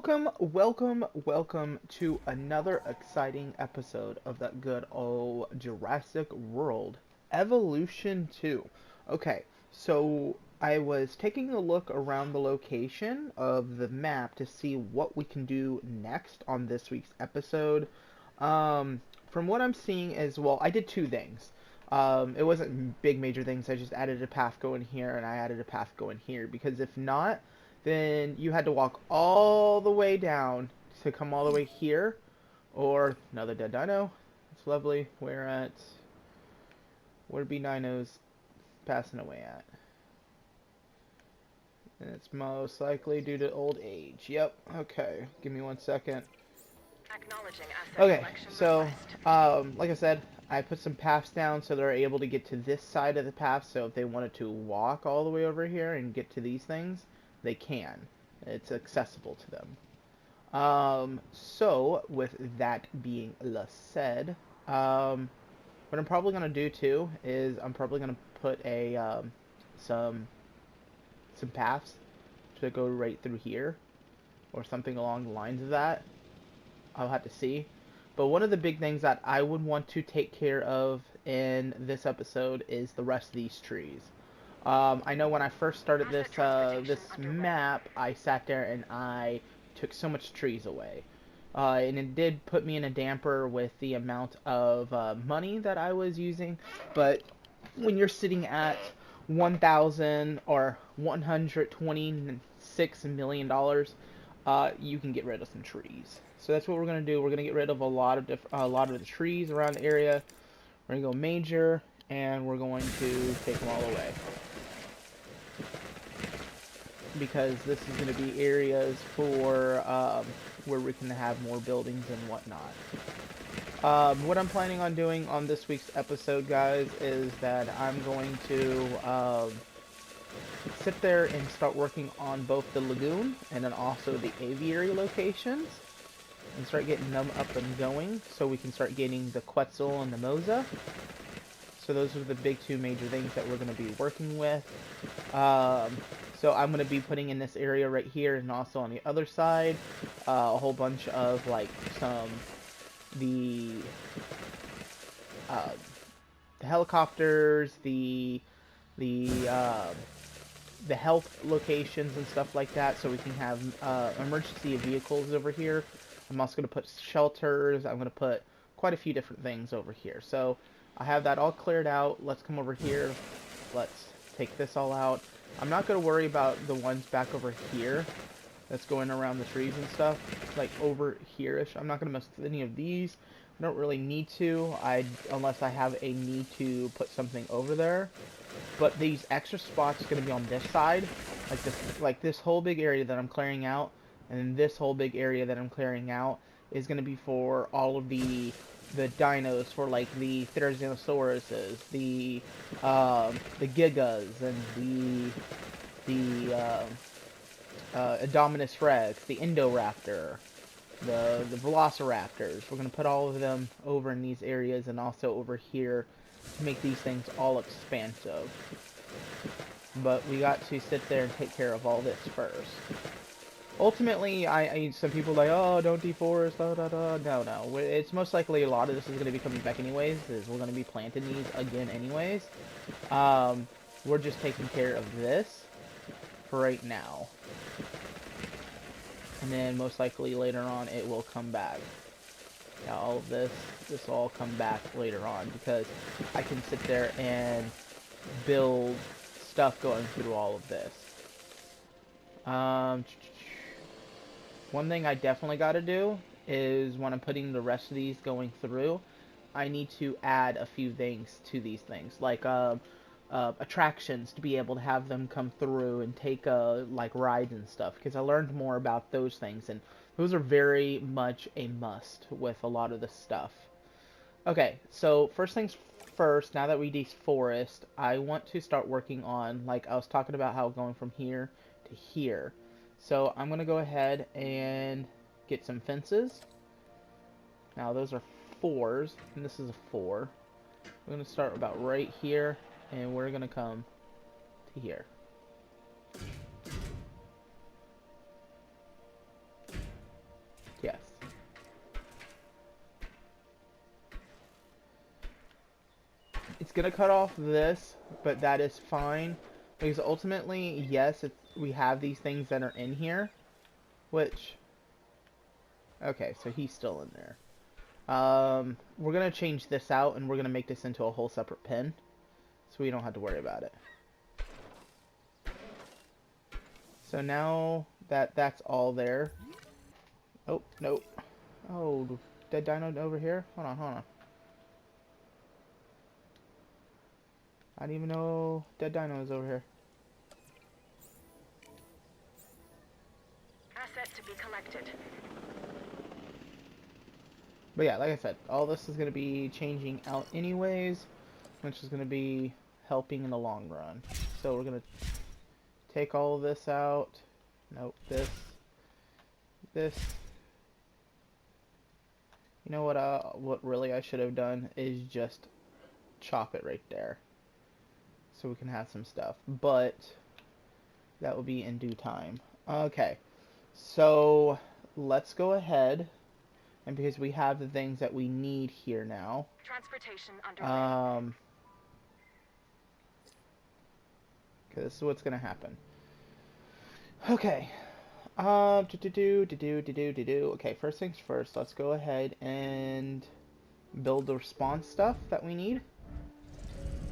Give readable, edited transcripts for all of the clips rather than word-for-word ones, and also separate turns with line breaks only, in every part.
Welcome to another exciting episode of that good old Jurassic World Evolution 2. Okay, so I was taking a look around the location of the map to see what we can do next on this week's episode. From what I'm seeing as well, I did two things. It wasn't big major things, I just added a path going here and I added a path going here because if not, then you had to walk all the way down to come all the way here, or another dead dino. It's lovely. Where be dinos passing away at? And it's most likely due to old age. Yep. Okay. Give me 1 second. Okay. So, like I said, I put some paths down so they're able to get to this side of the path. So if they wanted to walk all the way over here and get to these things, they can. It's accessible to them. So with that being said, what I'm probably gonna do too is I'm probably gonna put some paths to go right through here, or something along the lines of that. I'll have to see. But one of the big things that I would want to take care of in this episode is the rest of these trees. I know when I first started this map, I sat there and I took so much trees away. And it did put me in a damper with the amount of money that I was using. But when you're sitting at 1,000 or $126 million, you can get rid of some trees. So that's what we're gonna do. We're gonna get rid of a lot of the trees around the area. We're gonna go major, and we're going to take them all away, because this is going to be areas for where we can have more buildings and whatnot. What I'm planning on doing on this week's episode, guys, is that I'm going to sit there and start working on both the lagoon and then also the aviary locations and start getting them up and going so we can start getting the Quetzal and the Moza. So those are the big two major things that we're going to be working with. So I'm going to be putting in this area right here and also on the other side a whole bunch of like the helicopters, the health locations and stuff like that, so we can have emergency vehicles over here. I'm also going to put shelters. I'm going to put quite a few different things over here. So I have that all cleared out. Let's come over here. Let's take this all out. I'm not going to worry about the ones back over here that's going around the trees and stuff, like over here-ish. I'm not going to mess with any of these. I don't really need to, unless I have a need to put something over there. But these extra spots are going to be on this side, like this whole big area that I'm clearing out, and then this whole big area that I'm clearing out is going to be for all of the dinos, for like the Therizosauruses, the Gigas, and the Indominus Rex, the Indoraptor, the Velociraptors. We're going to put all of them over in these areas and also over here to make these things all expansive. But we got to sit there and take care of all this first. Ultimately, some people are like, oh, don't deforest, da da da. No. It's most likely a lot of this is going to be coming back anyways, is we're going to be planting these again anyways. We're just taking care of this for right now. And then most likely later on it will come back. Now all of this will all come back later on, because I can sit there and build stuff going through all of this. One thing I definitely got to do is when I'm putting the rest of these going through, I need to add a few things to these things, like attractions, to be able to have them come through and take like rides and stuff, because I learned more about those things, and those are very much a must with a lot of this stuff. Okay, so first things first, now that we deforest, I want to start working on, like I was talking about, how going from here to here. So I'm going to go ahead and get some fences. Now those are 4s, and this is a 4. We're going to start about right here, and we're going to come to here. gonna cut off this, but that is fine because ultimately, yes, we have these things that are in here, which, okay, so he's still in there. We're gonna change this out and we're gonna make this into a whole separate pen, so we don't have to worry about it. So now that that's all there. Oh, nope. Oh, dead dino over here? Hold on, hold on. I didn't even know dead dino is over here.
Asset to be collected.
But yeah, like I said, all this is going to be changing out anyways, which is going to be helping in the long run. So we're going to take all of this out. Nope, this. You know what really I should have done is just chop it right there. So we can have some stuff. But that will be in due time. Okay, so let's go ahead. And because we have the things that we need here now.
Transportation underway.
Okay, this is what's gonna happen. Okay. Okay, first things first, let's go ahead and build the response stuff that we need.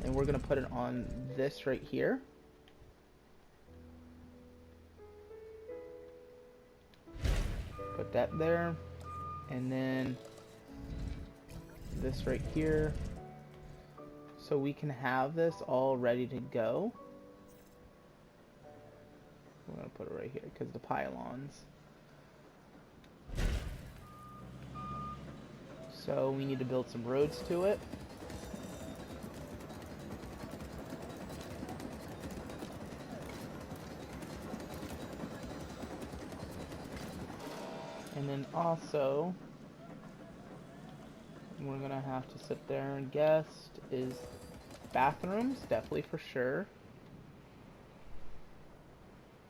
And we're gonna put it on this right here. Put that there. And then this right here, so we can have this all ready to go. We're gonna put it right here because the pylons. So we need to build some roads to it. And then also, we're gonna have to sit there and guess is bathrooms, definitely for sure.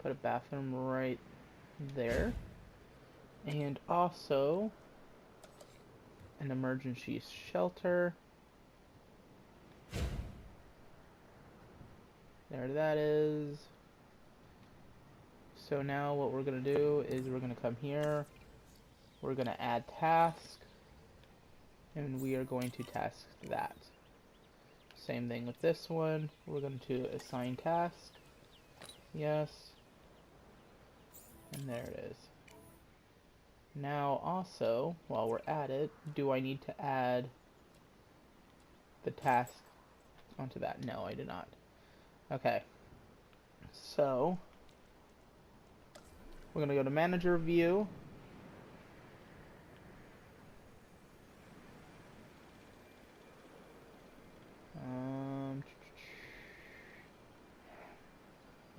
Put a bathroom right there. And also an emergency shelter. There that is. So now what we're gonna do is we're gonna come here. We're gonna add task. And we are going to task that. Same thing with this one. We're going to assign task. Yes. And there it is. Now also, while we're at it, do I need to add the task onto that? No, I do not. Okay. So, we're going to go to manager view.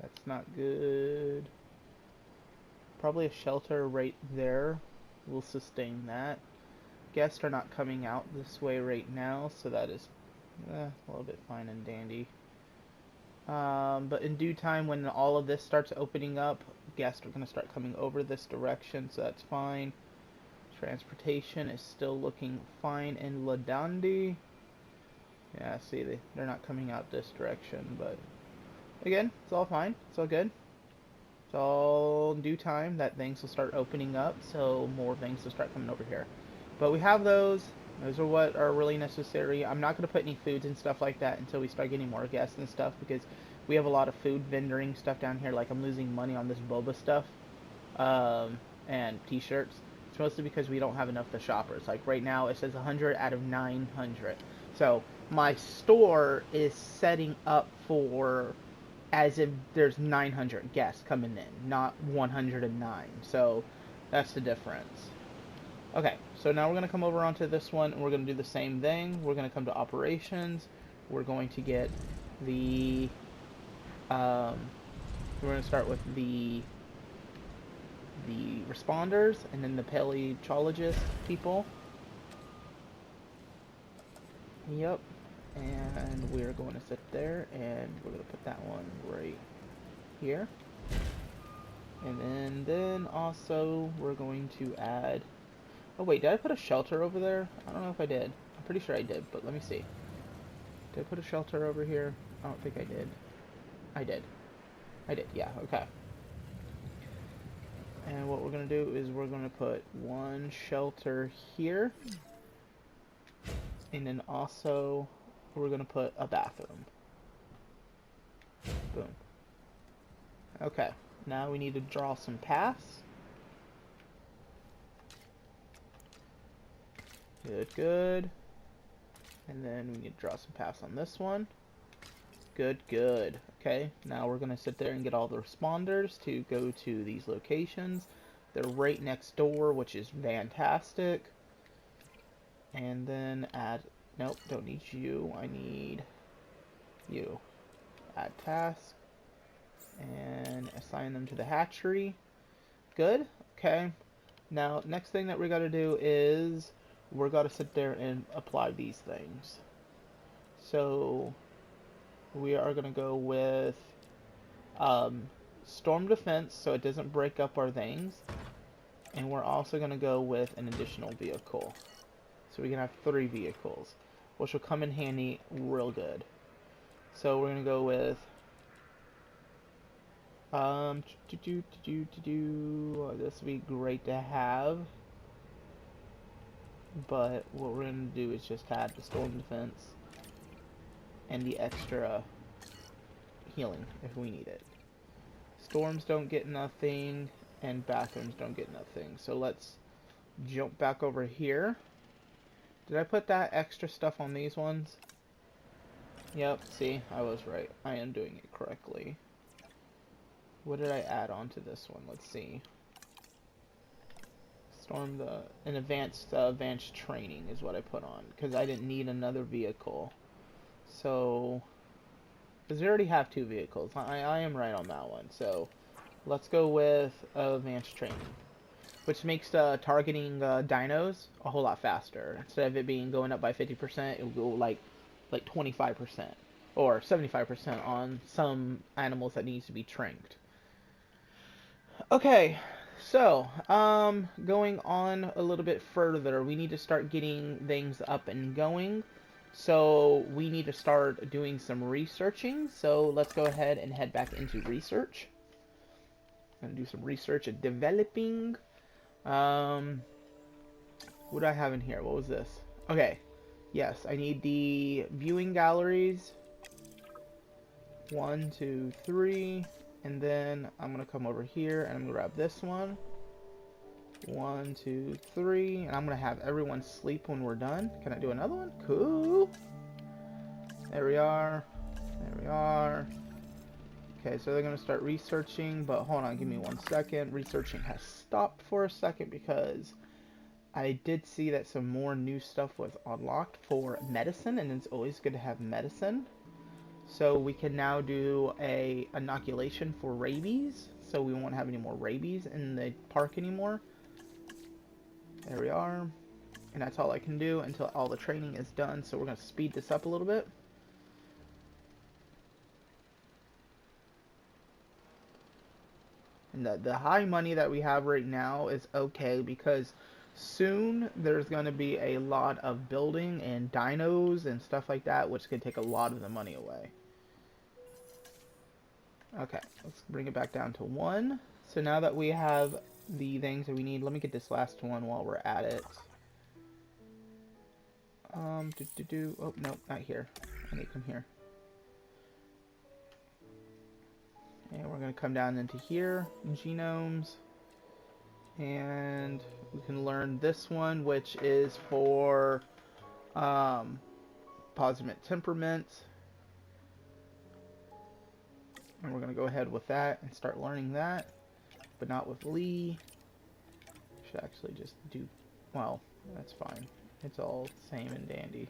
That's not good. Probably a shelter right there will sustain that. Guests are not coming out this way right now, so that is a little bit fine and dandy. But in due time, when all of this starts opening up, guests are going to start coming over this direction, so that's fine. Transportation is still looking fine in Ladandi. Yeah, see, they're not coming out this direction, but again, it's all fine. It's all good. It's all in due time that things will start opening up, so more things will start coming over here. But we have those. Those are what are really necessary. I'm not going to put any foods and stuff like that until we start getting more guests and stuff, because we have a lot of food vendoring stuff down here. Like, I'm losing money on this boba stuff and t-shirts. It's mostly because we don't have enough for shoppers. Like, right now, it says 100 out of 900. So, my store is setting up for as if there's 900 guests coming in, not 109. So, that's the difference. Okay, so now we're going to come over onto this one, and we're going to do the same thing. We're going to come to operations. We're going to get the... we're going to start with the responders, and then the paleontologist people. Yep. And we're going to sit there, and we're going to put that one right here. And then also we're going to add... Oh wait, did I put a shelter over there? I don't know if I did. I'm pretty sure I did, but let me see. Did I put a shelter over here? I don't think I did. I did. I did, yeah, okay. And what we're going to do is we're going to put one shelter here. And then also we're going to put a bathroom. Boom. Okay, now we need to draw some paths. Good, good. And then we need to draw some paths on this one. Good, good. Okay, now we're going to sit there and get all the responders to go to these locations. They're right next door, which is fantastic. And then add... Nope, don't need you. I need you. Add task. And assign them to the hatchery. Good. Okay. Now, next thing that we got to do is we're got to sit there and apply these things. So we are going to go with storm defense so it doesn't break up our things. And we're also going to go with an additional vehicle. So we can have 3 vehicles, which will come in handy real good. So we're going to go with this would be great to have, but what we're going to do is just add the storm defense and the extra healing if we need it. Storms don't get nothing, and bathrooms don't get nothing. So let's jump back over here. Did I put that extra stuff on these ones? Yep, see, I was right. I am doing it correctly. What did I add on to this one? Let's see. An advanced training is what I put on, because I didn't need another vehicle. So, because we already have 2 vehicles. I am right on that one. So, let's go with advanced training, which makes targeting dinos a whole lot faster. Instead of it being going up by 50%, it will go like 25% or 75% on some animals that needs to be trained. Okay, so going on a little bit further, we need to start getting things up and going. So we need to start doing some researching. So let's go ahead and head back into research. I'm gonna do some research and developing. What do I have in here? What was this? Okay, yes, I need the viewing galleries. 1, 2, 3. And then I'm going to come over here and I'm going to grab this one. 1, 2, 3. And I'm going to have everyone sleep when we're done. Can I do another one? Cool. There we are. There we are. Okay, so they're going to start researching. But hold on, give me 1 second. Researching has stopped for a second because I did see that some more new stuff was unlocked for medicine. And it's always good to have medicine. So we can now do a inoculation for rabies. So we won't have any more rabies in the park anymore. There we are. And that's all I can do until all the training is done. So we're going to speed this up a little bit. And the high money that we have right now is okay because soon there's going to be a lot of building and dinos and stuff like that, which could take a lot of the money away. Okay, let's bring it back down to 1. So now that we have the things that we need, let me get this last one while we're at it. Oh, no, not here. I need to come here. And we're going to come down into here, genomes. And we can learn this one, which is for positive temperament. And we're going to go ahead with that and start learning that. But not with Lee. Should actually just do... Well, that's fine. It's all same and dandy.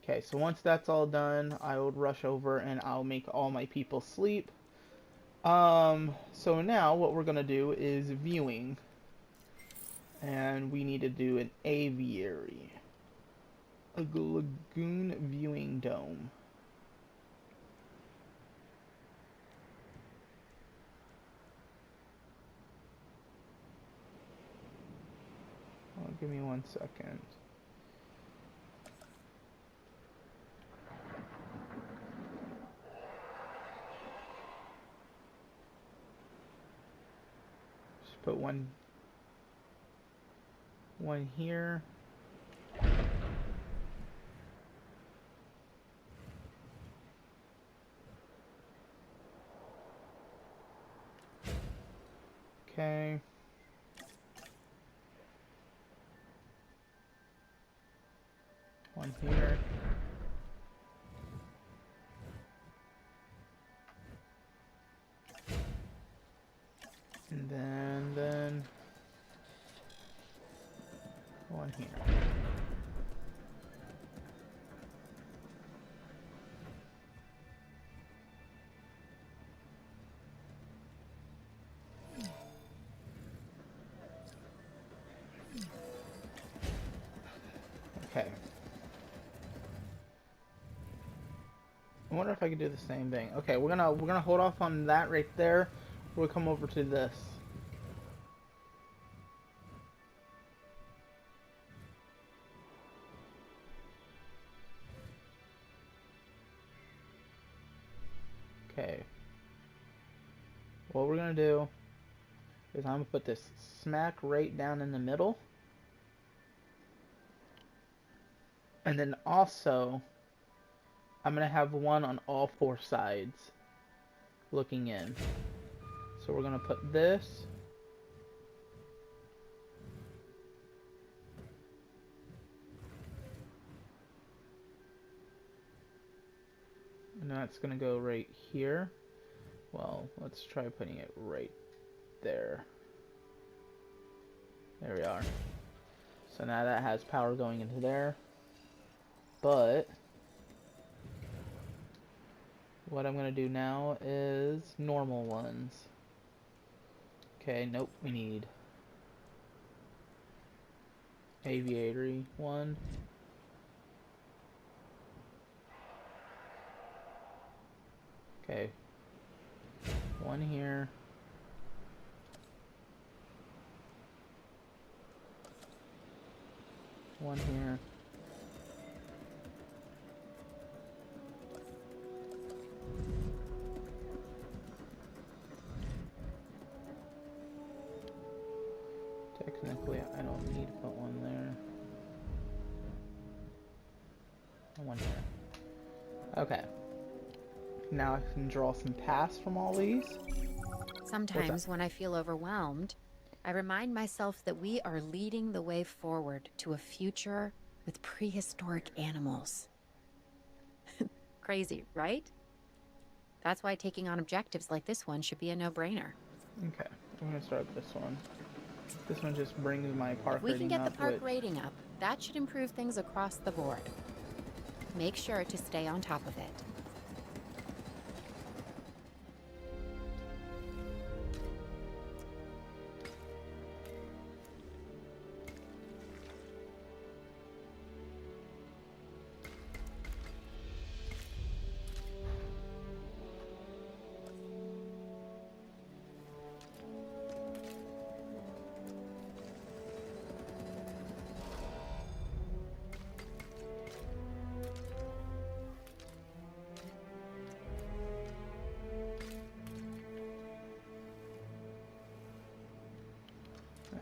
Okay, so once that's all done, I will rush over and I'll make all my people sleep. So now what we're going to do is viewing. And we need to do an aviary. A lagoon viewing dome. Give me 1 second. Put one here. Okay. One here. And then one here. Okay. I wonder if I could do the same thing. Okay, we're gonna hold off on that right there. We'll come over to this. Okay. What we're gonna do is I'm gonna put this smack right down in the middle. And then also, I'm gonna have one on all four sides looking in. So we're gonna put this. And that's gonna go right here. Well, let's try putting it right there. There we are. So now that has power going into there. But what I'm going to do now is normal ones. Okay, nope, we need aviatory one. Okay. One here. One here. Technically, I don't need to put one there. One here. Okay. Now I can draw some paths from all these.
Sometimes when I feel overwhelmed, I remind myself that we are leading the way forward to a future with prehistoric animals. Crazy, right? That's why taking on objectives like this one should be a no-brainer.
Okay, I'm gonna start with this one. This one just brings my park
If we can
rating
get the
up,
park
which...
rating up, that should improve things across the board. Make sure to stay on top of it.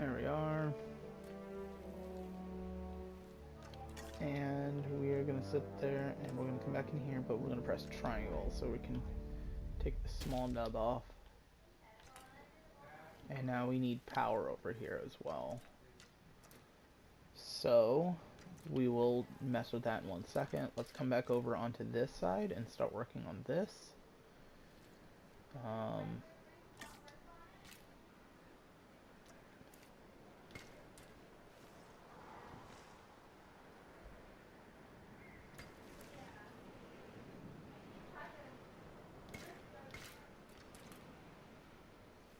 There we are. And we are going to sit there and we're going to come back in here, but we're going to press triangle so we can take the small nub off. And now we need power over here as well. So we will mess with that in 1 second. Let's come back over onto this side and start working on this.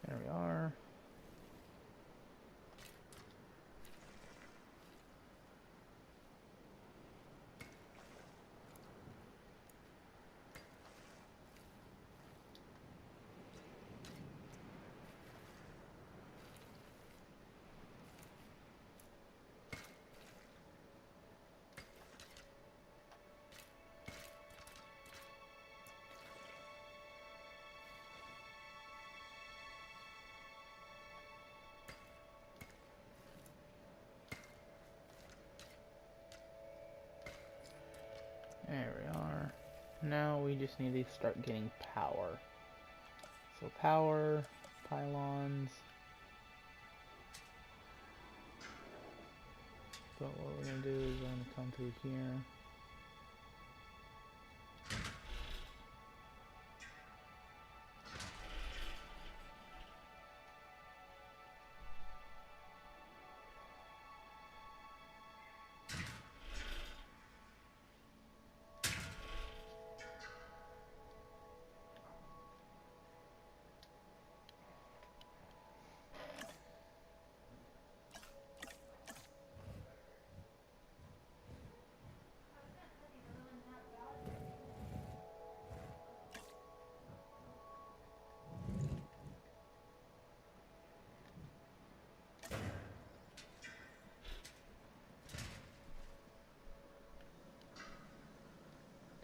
There we are. Now we just need to start getting power. So power, pylons. But what we're going to do is we're going to come through here.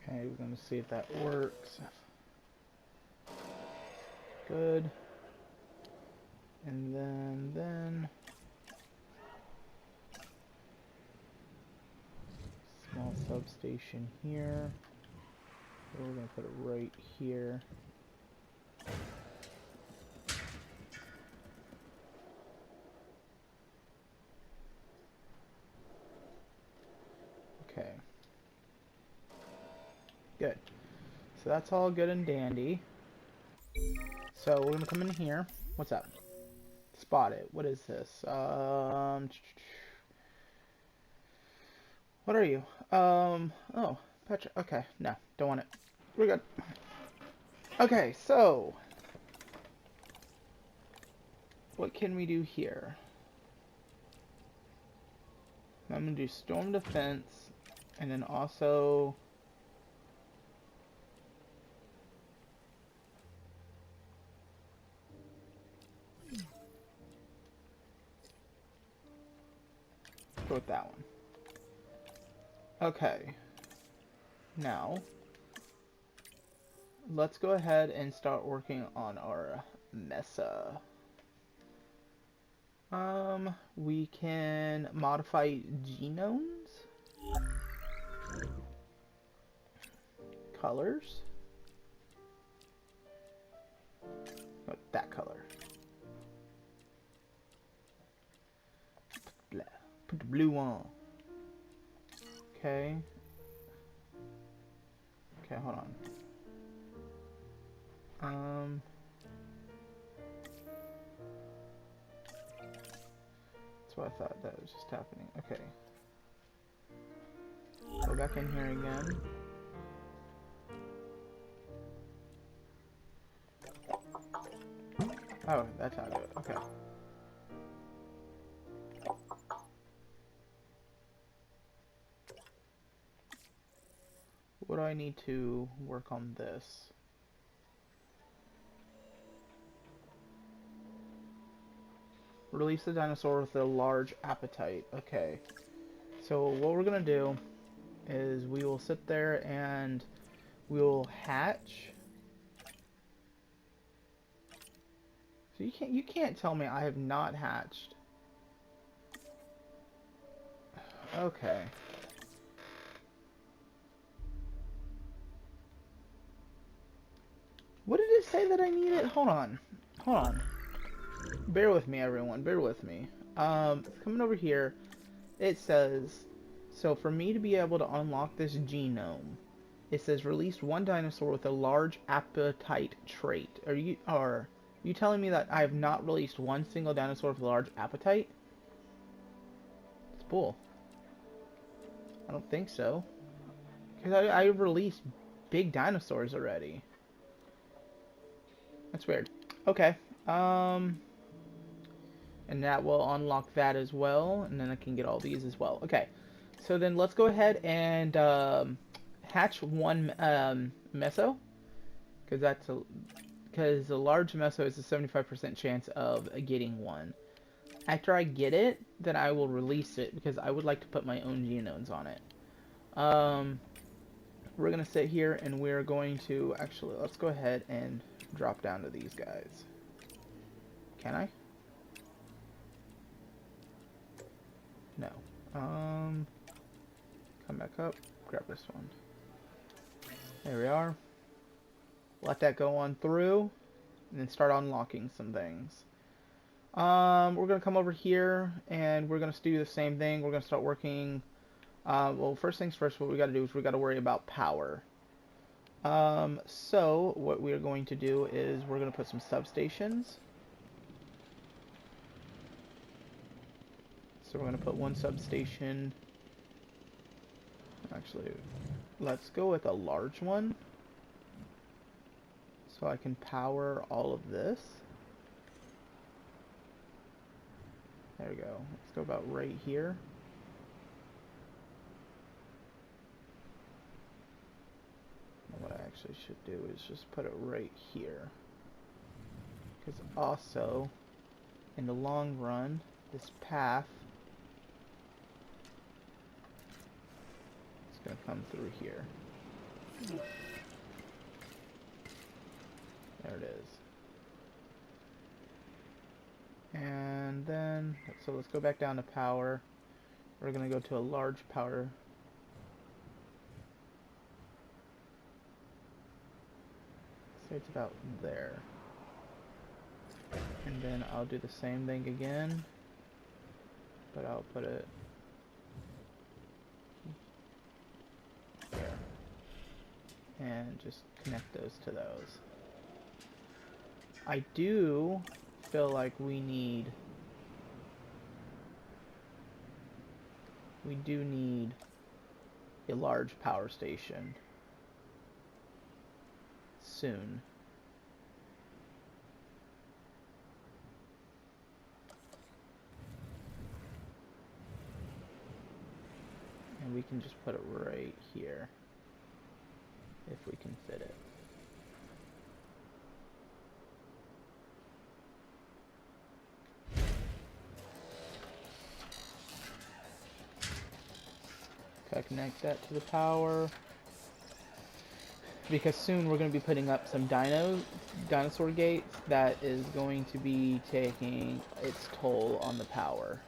Okay, we're going to see if that works. Good. And then small substation here. So we're going to put it right here. Okay. Good. So that's all good and dandy. So we're gonna come in here. What's up? Spot it. What is this? What are you? Oh, Petra. Okay, no, don't want it. We're good. Okay, so what can we do here? I'm gonna do storm defense, and then also go with that one. Okay. Now, let's go ahead and start working on our Mesa. We can modify genomes. Colors. Oh, that color. Put the blue on. Okay. Okay, hold on. That's what I thought that was just happening. Okay. Go back in here again. Oh, that's how I do it. Okay. What do I need to work on this? Release the dinosaur with a large appetite. Okay. So what we're gonna do is we will sit there and we will hatch. So you can't tell me I have not hatched. Okay. What did it say that I needed? Hold on. Hold on. Bear with me, everyone. Bear with me. Coming over here, it says, so for me to be able to unlock this genome, it says release one dinosaur with a large appetite trait. Are you telling me that I have not released one single dinosaur with a large appetite? It's bull. I don't think so. Because I released big dinosaurs already. That's weird. Okay. And that will unlock that as well. And then I can get all these as well. Okay. So then let's go ahead and hatch one meso. Because the large meso is a 75% chance of getting one. After I get it, then I will release it because I would like to put my own genomes on it. We're going to sit here and we're going to, actually, let's go ahead and drop down to these guys. Can I? No. Come back up, grab this one. There we are. Let that go on through, and then start unlocking some things. We're gonna come over here, and we're gonna do the same thing. We're gonna start working. Well, first things first, what we gotta do is we gotta worry about power. So what we are going to do is we're gonna put some substations. So we're gonna put one substation. Actually, let's go with a large one, so I can power all of this. There we go. Let's go about right here. What I actually should do is just put it right here. Because also, in the long run, this path is going to come through here. There it is. And then, so let's go back down to power. We're going to go to a large power. Say it's about there. And then I'll do the same thing again, but I'll put it there. And just connect those to those. I do feel like we do need a large power station soon. And we can just put it right here if we can fit it. Connect that to the power, because soon we're going to be putting up some dinosaur gates that is going to be taking its toll on the power.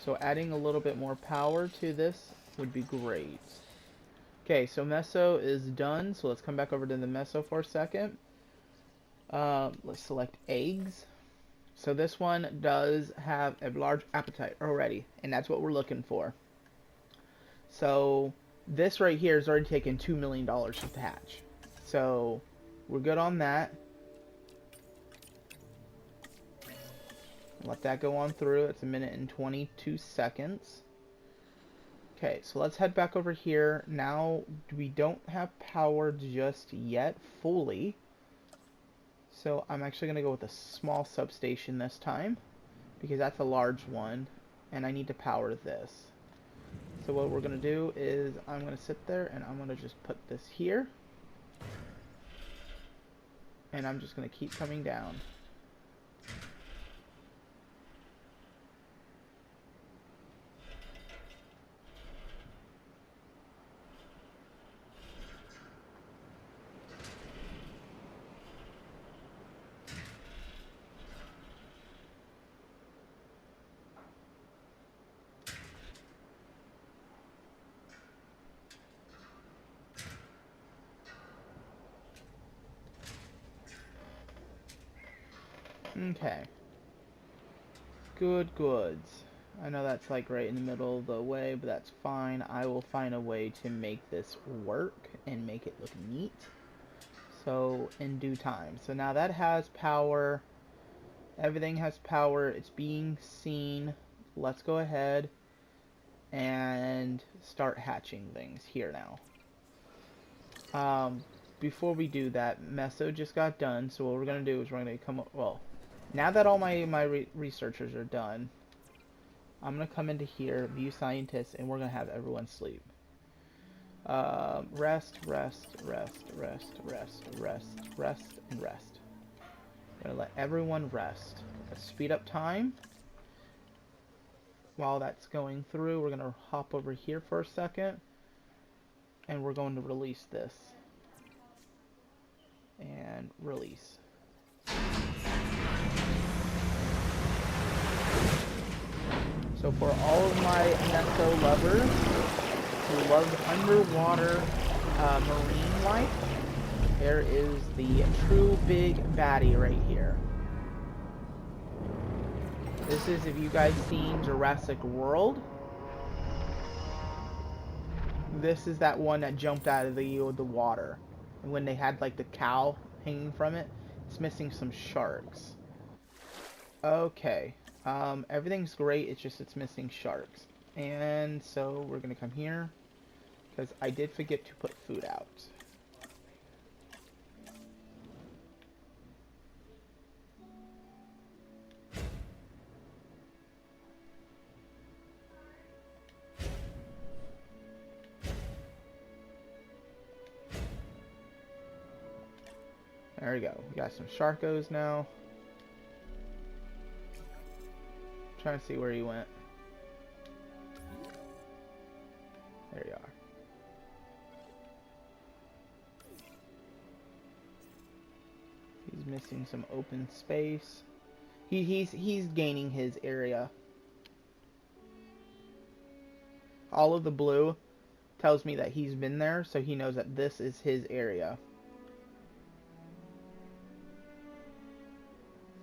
So adding a little bit more power to this would be great. Okay, so Meso is done, so let's come back over to the Meso for a second. Let's select eggs. So this one does have a large appetite already, and that's what we're looking for. So this right here has already taken $2 million to hatch. So we're good on that. Let that go on through. It's 1 minute and 22 seconds. Okay, so let's head back over here. Now we don't have power just yet fully. So I'm actually going to go with a small substation this time, because that's a large one, and I need to power this. So what we're going to do is I'm going to sit there and I'm going to just put this here. And I'm just going to keep coming down. Okay. Good goods. I know that's like right in the middle of the way, but that's fine. I will find a way to make this work and make it look neat. So, in due time. So now that has power. Everything has power. It's being seen. Let's go ahead and start hatching things here now. Before we do that, Meso just got done. So what we're going to do is we're going to come up... Well, now that all my researchers are done, I'm going to come into here, view scientists, and we're going to have everyone sleep. Rest, rest, rest, rest, rest, rest, rest, and rest. I'm going to let everyone rest. Let's speed up time. While that's going through, we're going to hop over here for a second, and we're going to release this. And release. So for all of my Meso lovers who love underwater marine long life, there is the true big baddie right here. This is, if you guys seen Jurassic World, this is that one that jumped out of the water. And when they had like the cow hanging from it, it's missing some sharks. Okay, everything's great, it's just it's missing sharks. And so we're gonna come here, because I did forget to put food out. There we go. We got some Sharkos now. Trying to see where he went. There you are. He's missing some open space. He's gaining his area. All of the blue tells me that he's been there, so he knows that this is his area.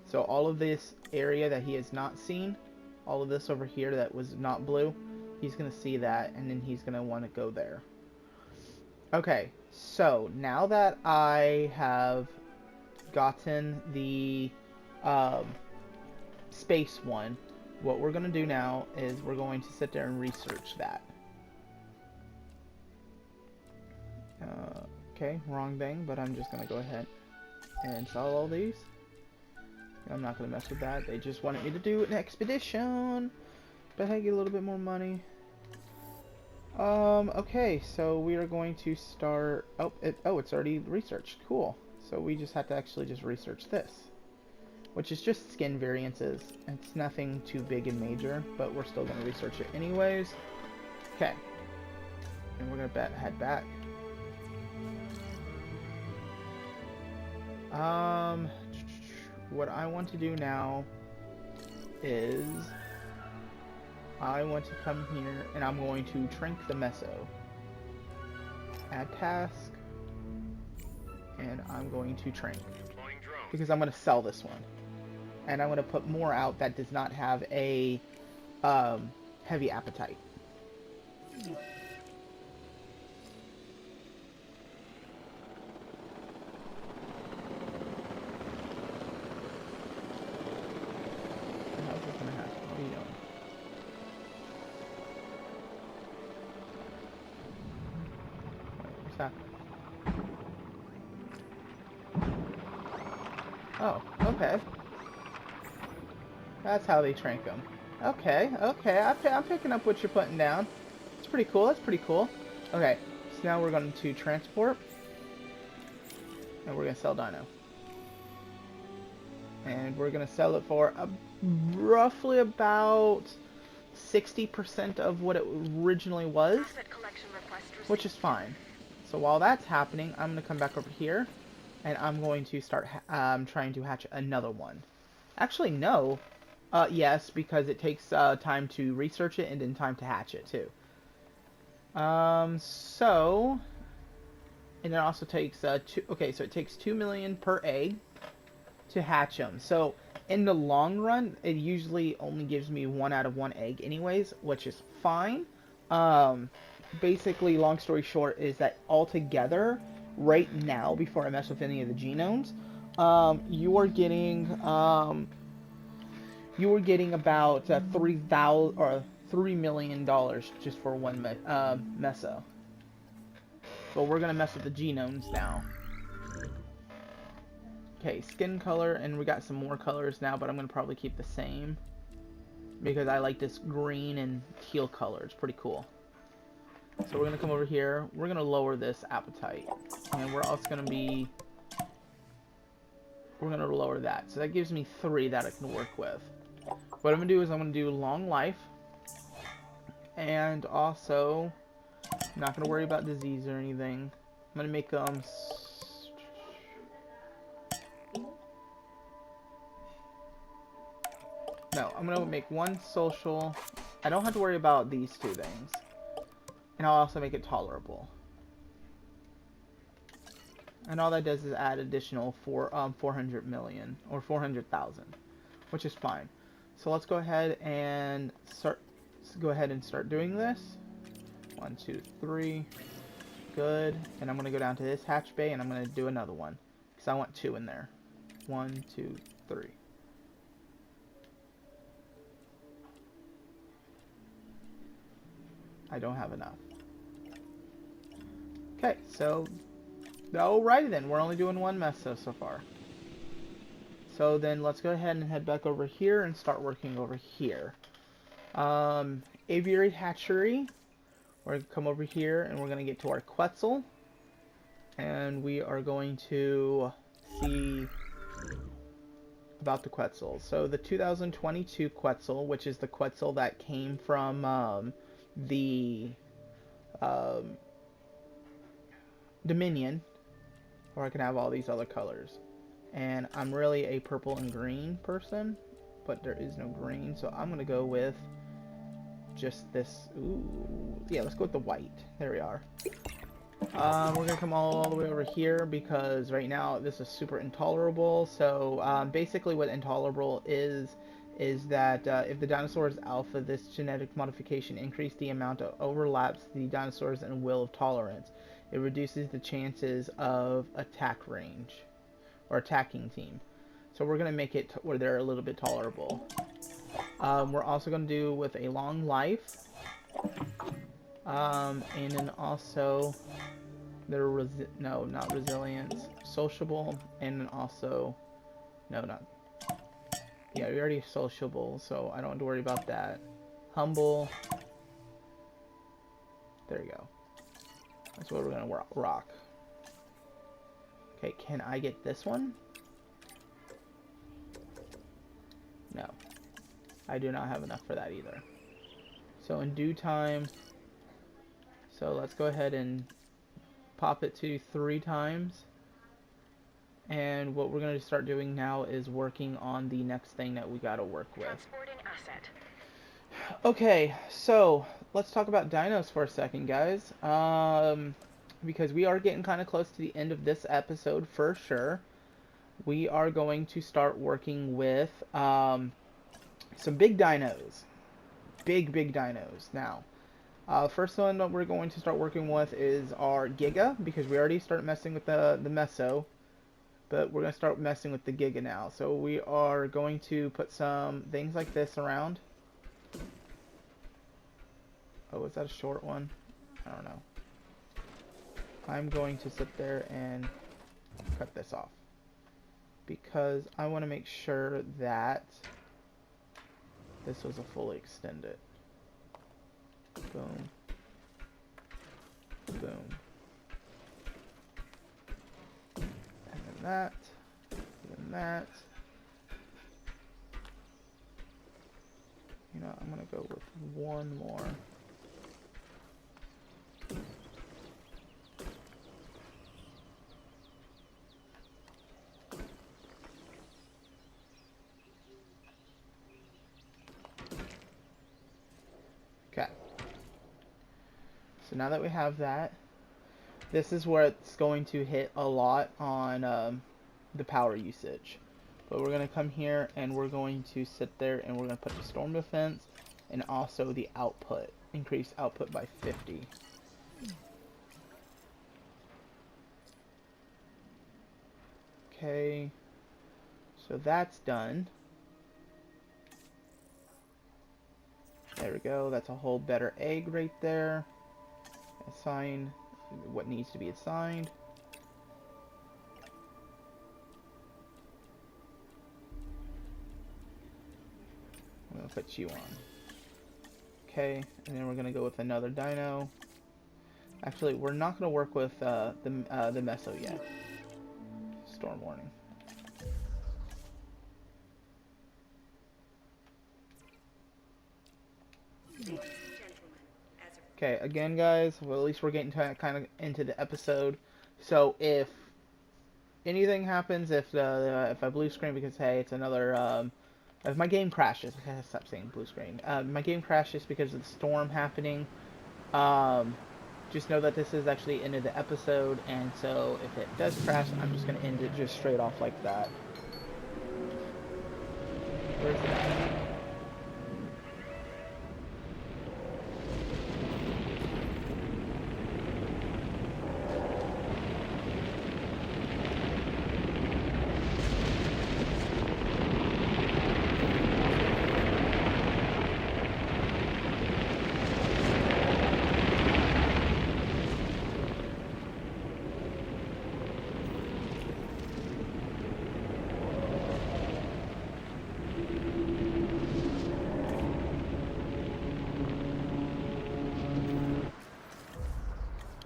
So all of this area that he has not seen, all of this over here that was not blue, he's going to see that, and then he's going to want to go there. Okay, so now that I have gotten the space one, what we're going to do now is we're going to sit there and research that. Okay, wrong thing, but I'm just going to go ahead and install all these. I'm not going to mess with that. They just wanted me to do an expedition. But I get a little bit more money. Okay, so we are going to start... Oh, it's already researched. Cool. So we just have to actually just research this. Which is just skin variances. It's nothing too big and major, but we're still going to research it anyways. Okay. And we're going to head back. What I want to do now is I want to come here and I'm going to shrink the meso. Add task. And I'm going to shrink. Because I'm going to sell this one. And I'm going to put more out that does not have a heavy appetite. Oh, okay. That's how they shrink them. Okay, okay, I'm picking up what you're putting down. It's pretty cool, that's pretty cool. Okay, so now we're going to transport. And we're going to sell Dino. And we're going to sell it for roughly about 60% of what it originally was. Which is fine. So while that's happening, I'm going to come back over here. And I'm going to start trying to hatch another one. Actually, no. Yes, because it takes time to research it and then time to hatch it, too. So... And it also takes, okay, so it takes 2 million per egg to hatch them. So, in the long run, it usually only gives me 1 out of 1 egg anyways, which is fine. Basically, long story short, is that altogether... Right now, before I mess with any of the genomes, you are getting about $3 million just for one meso. But we're gonna mess with the genomes now. Okay, skin color, and we got some more colors now, but I'm gonna probably keep the same because I like this green and teal color. It's pretty cool. So we're going to come over here, we're going to lower this appetite, and we're also going to lower that. So that gives me 3 that I can work with. What I'm going to do is I'm going to do long life, and also, I'm not going to worry about disease or anything. I'm going to make no, I'm going to make 1 social. I don't have to worry about these 2 things. And I'll also make it tolerable. And all that does is add additional 400 million or 400,000, which is fine. So let's go ahead and start doing this. 1, 2, 3. Good. And I'm going to go down to this hatch bay and I'm going to do another one because I want 2 in there. 1, 2, 3. I don't have enough. Okay, so alrighty then. We're only doing 1 meso so far. So then let's go ahead and head back over here and start working over here. Aviary hatchery. We're going to come over here and we're going to get to our Quetzal. And we are going to see about the Quetzal. So the 2022 Quetzal, which is the Quetzal that came from the Dominion, or I can have all these other colors. And I'm really a purple and green person, but there is no green, so I'm gonna go with just this. Ooh, yeah, let's go with the white. There we are. We're gonna come all the way over here because right now this is super intolerable. So basically what intolerable is that if the dinosaur is alpha, this genetic modification increases the amount of overlaps the dinosaurs and will of tolerance. It reduces the chances of attack range or attacking team. So we're going to make it where they're a little bit tolerable. We're also going to do with a long life. And then also they're not resilience, sociable, and then also yeah, we already sociable, so I don't have to worry about that. Humble. There you go. That's what we're going to rock. Okay, can I get this one? No. I do not have enough for that either. So in due time, so let's go ahead and pop it to 3 times. And what we're going to start doing now is working on the next thing that we got to work with.
Transporting asset.
Okay, so let's talk about dinos for a second, guys. Because we are getting kind of close to the end of this episode for sure. We are going to start working with some big dinos. Big dinos. Now, first one that we're going to start working with is our Giga, because we already started messing with the Meso. But we're going to start messing with the Giga now. So we are going to put some things like this around. Oh, is that a short one? I don't know. I'm going to sit there and cut this off. Because I want to make sure that this was a fully extended. Boom. Boom. That, and that. You know, I'm gonna go with one more. Okay. So now that we have that, this is where it's going to hit a lot on the power usage. But we're going to come here and we're going to sit there and we're going to put the storm defense and also the output. Increase output by 50. Okay. So that's done. There we go. That's a whole better egg right there. Assign what needs to be assigned. I'm gonna put you on. Okay, and then we're gonna go with another dino. Actually, we're not gonna work with the Meso yet. Storm warning. Okay, again, guys. Well, at least we're getting kind of into the episode. So if anything happens, if I blue screen because hey, it's another if my game crashes, I gotta stop saying blue screen. My game crashes because of the storm happening. just know that this is actually the end of the episode, and so if it does crash, I'm just going to end it just straight off like that. Where's it at?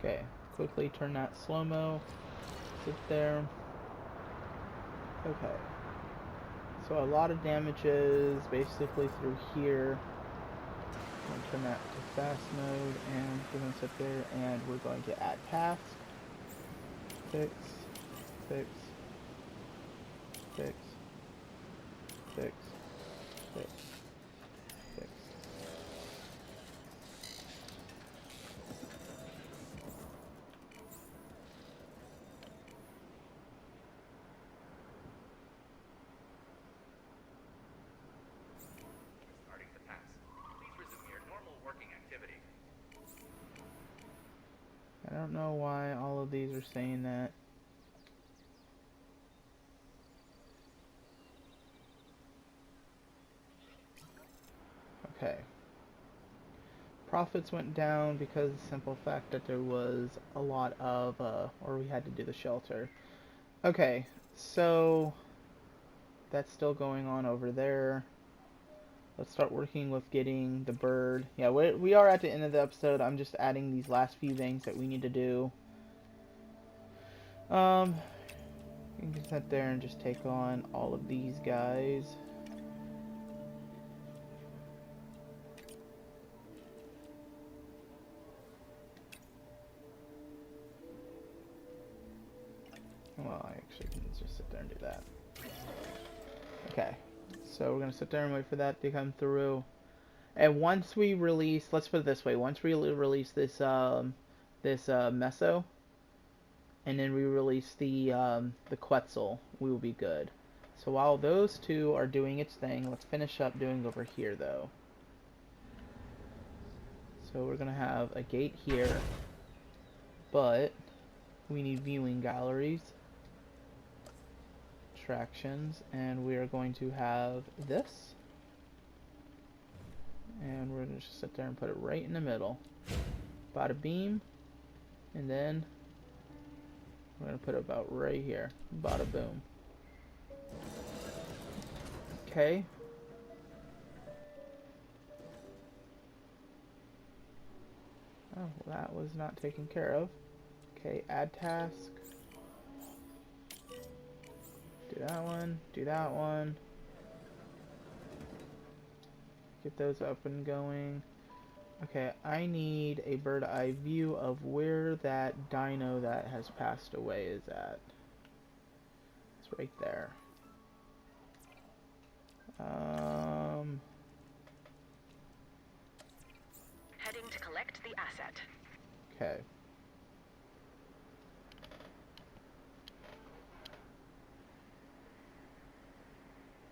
Okay, quickly turn that slow-mo, sit there. Okay, so a lot of damages basically through here. I'm going to turn that to fast mode, and we're going to sit there, and we're going to add task, fix, fix, fix, fix, fix, fix.
Starting to pass. Please resume your normal working activity.
I don't know why all of these are saying that. Okay. Profits went down because of the simple fact that there was a lot of, or we had to do the shelter. Okay, so that's still going on over there. Let's start working with getting the bird. Yeah, we are at the end of the episode. I'm just adding these last few things that we need to do. You can sit there and just take on all of these guys. Well, I actually can just sit there and do that. Okay, so we're gonna sit there and wait for that to come through. And once we release, let's put it this way: once we release this Meso, and then we release the Quetzal, we will be good. So while those two are doing its thing, let's finish up doing over here, though. So we're gonna have a gate here, but we need viewing galleries, attractions, and we are going to have this. And we're going to just sit there and put it right in the middle. Bada beam. And then we're going to put it about right here. Bada boom. Okay. Oh, well, that was not taken care of. Okay, add task. Do that one. Do that one. Get those up and going. Okay, I need a bird eye view of where that dino that has passed away is at. It's right there.
Heading to collect the asset.
Okay.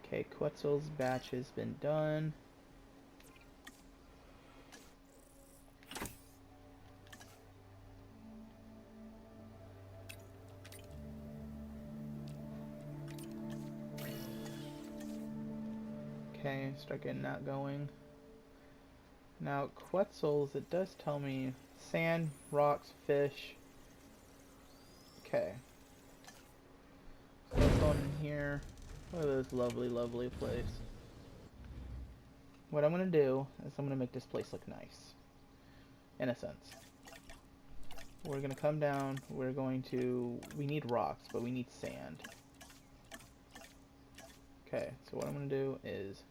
Okay, Quetzal's batch has been done. Okay, start getting that going. Now, Quetzals, it does tell me sand, rocks, fish. Okay. So let's go in here. Look at this lovely, lovely place. What I'm going to do is I'm going to make this place look nice. In a sense. We're going to come down. We're going to... We need rocks, but we need sand. Okay, so what I'm going to do is...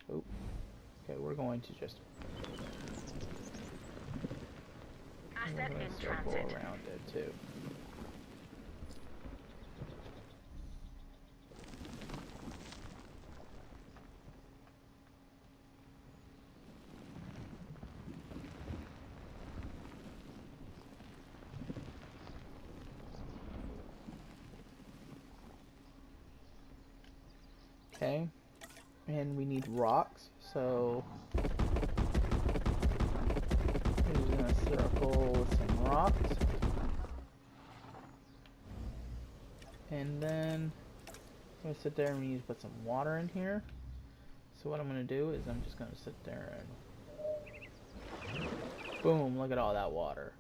Oh. Okay, we're going to just...
Asset in
circle
transit.
around it, too. Okay. And we need rocks, so we're just gonna circle with some rocks. And then I'm gonna sit there and we need to put some water in here. So what I'm gonna do is I'm just gonna sit there and boom, look at all that water.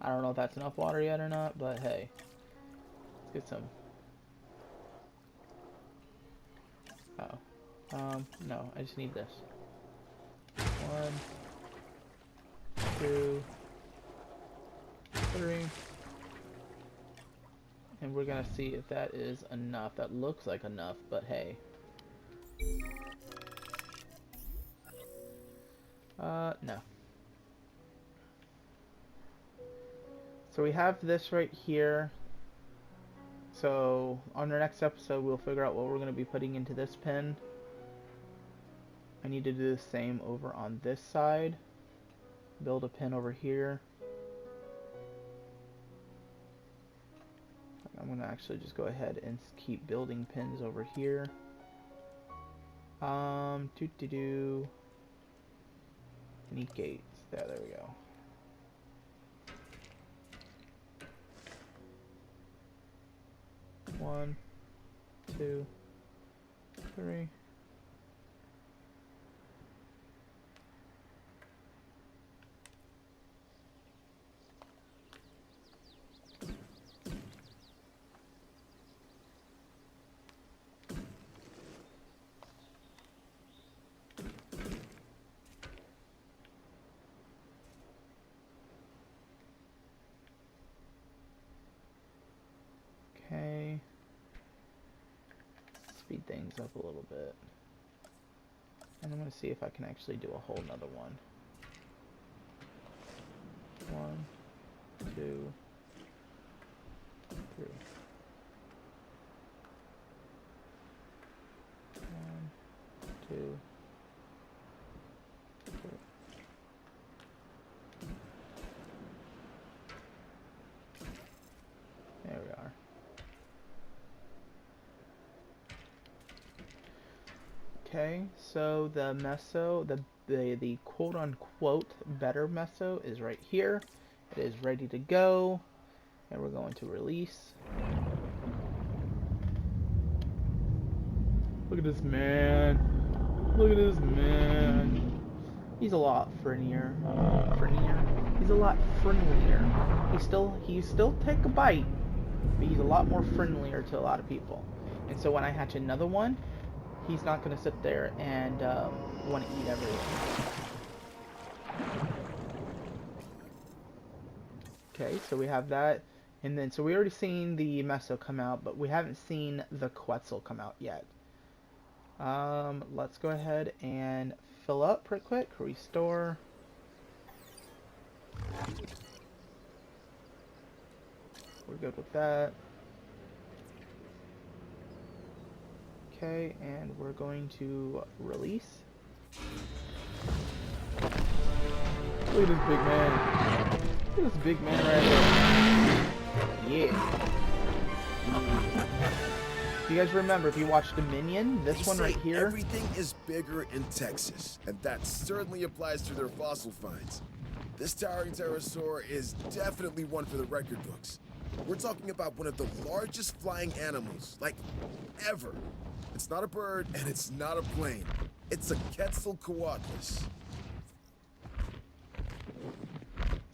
I don't know if that's enough water yet or not, but hey. Let's get some. Oh. No, I just need this. 1, 2, 3. And we're gonna see if that is enough. That looks like enough, but hey. No. So we have this right here. So on our next episode, we'll figure out what we're going to be putting into this pen. I need to do the same over on this side. Build a pen over here. I'm going to actually just go ahead and keep building pins over here. Need gates. There we go. One, 2, 3. Okay. Speed things up a little bit. And I'm going to see if I can actually do a whole nother one. 1, 2, 3. 1, 2, 3. There we are. Okay, so the meso, the quote-unquote better meso is right here. It is ready to go, and we're going to release. Look at this man. Look at this man. He's a lot friendlier. He's a lot friendlier. He still take a bite, but he's a lot more friendlier to a lot of people. And so when I hatch another one, he's not going to sit there and want to eat everything. Okay, so we have that. And then, so we already seen the meso come out, but we haven't seen the Quetzal come out yet. Let's go ahead and fill up pretty quick. Restore. We're good with that. Okay, and we're going to release. Look at this big man. Look at this big man right here. Yeah. If you guys remember, if you watched Dominion, this one right here.
Everything is bigger in Texas, and that certainly applies to their fossil finds. This towering pterosaur is definitely one for the record books. We're talking about one of the largest flying animals, like, ever. It's not a bird, and it's not a plane. It's a Quetzalcoatlus.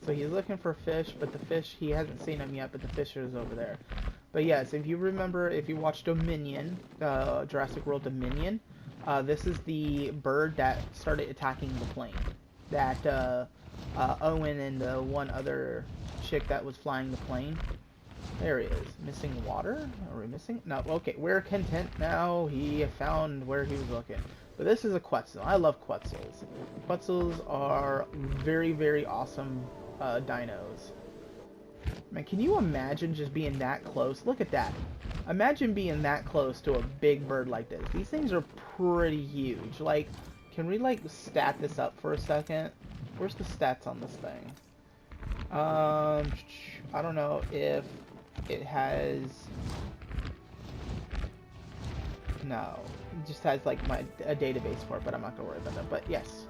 So he's looking for fish, but the fish, he hasn't seen them yet, but the fish is over there. But yes, if you remember, if you watched Dominion, Jurassic World Dominion, this is the bird that started attacking the plane. That Owen and the one other chick that was flying the plane. There he is. Missing water? Are we missing? No, okay, we're content now. He found where he was looking. But this is a Quetzal. I love Quetzals. Quetzals are very, very awesome dinos. Man, can you imagine just being that close? Look at that. Imagine being that close to a big bird like this. These things are pretty huge. Like, can we, like, stat this up for a second? Where's the stats on this thing? I don't know if it has... No, it just has like a database for it, but I'm not gonna worry about that. But yes,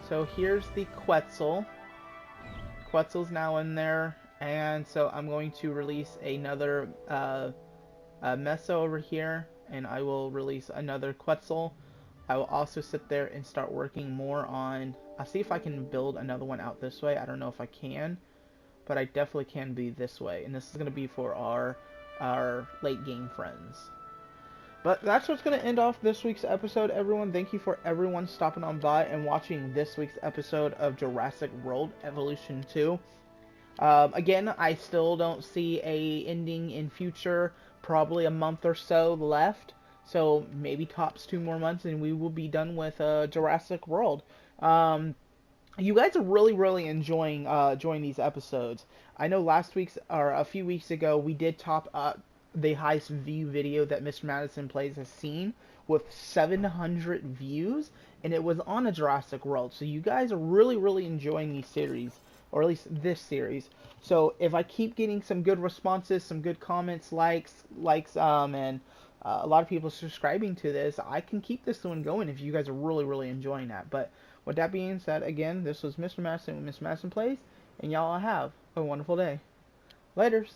so here's the Quetzal. Quetzal's now in there, and so I'm going to release another Meso over here, and I will release another Quetzal. I will also sit there and start working more on. I'll see if I can build another one out this way. I don't know if I can, but I definitely can be this way, and this is going to be for our late game friends. But that's what's going to end off this week's episode, everyone. Thank you for everyone stopping on by and watching this week's episode of Jurassic World Evolution 2. Again, I still don't see a ending in future. Probably a month or so left. So maybe tops 2 more months and we will be done with Jurassic World. You guys are really enjoying these episodes. I know last week's or a few weeks ago we did top up the highest view video that Mr. Madison Plays has seen with 700 views, and it was on a Jurassic World. So you guys are really enjoying these series, or at least this series. So if I keep getting some good responses, some good comments, likes, and a lot of people subscribing to this, I can keep this one going if you guys are really enjoying that. But with that being said, again, this was Mr. Madison with Mr. Madison Plays, and y'all have a wonderful day. Laters.